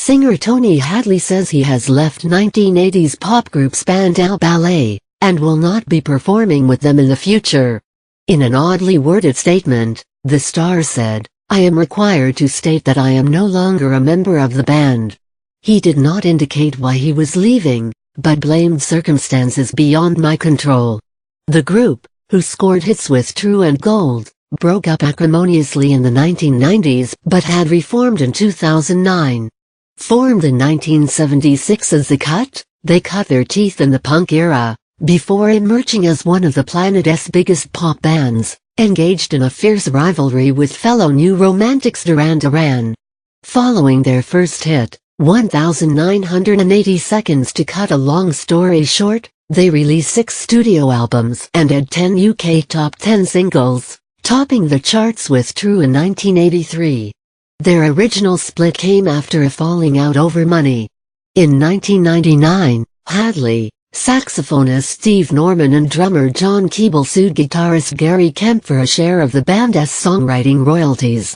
Singer Tony Hadley says he has left 1980s pop group Spandau Ballet, and will not be performing with them in the future. In an oddly worded statement, the star said, "I am required to state that I am no longer a member of the band." He did not indicate why he was leaving, but blamed circumstances beyond my control. The group, who scored hits with True and Gold, broke up acrimoniously in the 1990s but had reformed in 2009. Formed in 1976 as The Cut, they cut their teeth in the punk era, before emerging as one of the planet's biggest pop bands, engaged in a fierce rivalry with fellow New Romantics Duran Duran. Following their first hit, 1980 Seconds. To cut a long story short, they released 6 studio albums and had 10 UK top 10 singles, topping the charts with True in 1983. Their original split came after a falling out over money. In 1999, Hadley, saxophonist Steve Norman and drummer John Keeble sued guitarist Gary Kemp for a share of the band's songwriting royalties.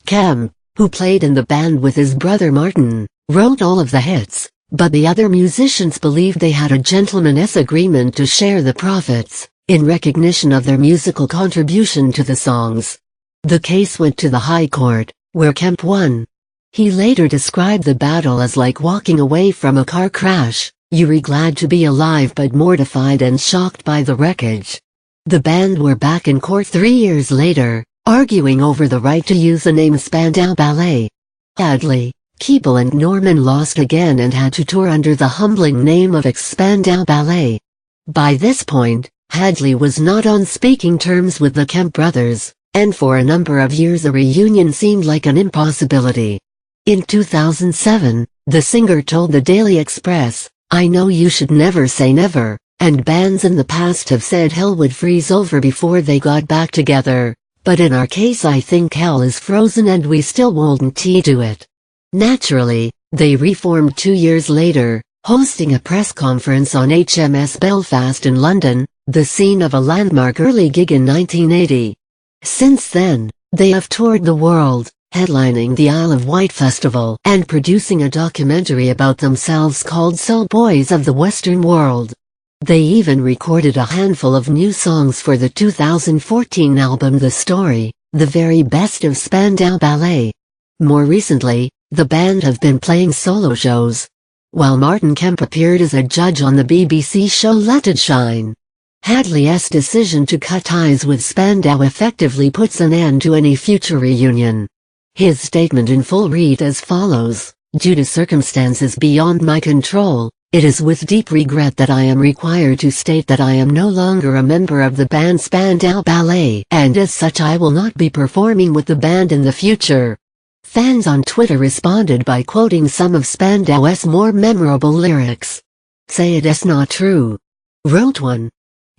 Kemp, who played in the band with his brother Martin, wrote all of the hits, but the other musicians believed they had a gentleman's agreement to share the profits, in recognition of their musical contribution to the songs. The case went to the High Court, where Kemp won. He later described the battle as like walking away from a car crash. "You're glad to be alive but mortified and shocked by the wreckage." The band were back in court 3 years later, arguing over the right to use the name Spandau Ballet. Hadley, Keeble and Norman lost again and had to tour under the humbling name of Spandau Ballet. By this point, Hadley was not on speaking terms with the Kemp brothers, and for a number of years a reunion seemed like an impossibility. In 2007, the singer told the Daily Express, "I know you should never say never, and bands in the past have said hell would freeze over before they got back together, but in our case I think hell is frozen and we still won't do it." Naturally, they reformed 2 years later, hosting a press conference on HMS Belfast in London, the scene of a landmark early gig in 1980. Since then, they have toured the world, headlining the Isle of Wight Festival and producing a documentary about themselves called Soul Boys of the Western World. They even recorded a handful of new songs for the 2014 album The Story, the very best of Spandau Ballet. More recently, the band have been playing solo shows, while Martin Kemp appeared as a judge on the BBC show Let It Shine. Hadley's decision to cut ties with Spandau effectively puts an end to any future reunion. His statement in full read as follows: "Due to circumstances beyond my control, it is with deep regret that I am required to state that I am no longer a member of the band Spandau Ballet, and as such I will not be performing with the band in the future." Fans on Twitter responded by quoting some of Spandau's more memorable lyrics. "Say it's not true," wrote one.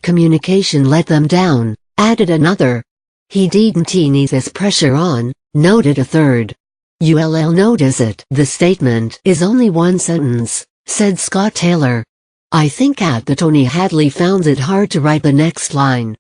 "Communication let them down," added another. "He didn't need this pressure on," noted a third. "You'll notice it." The statement is only one sentence, said Scott Taylor. "I think at the Tony Hadley found it hard to write the next line.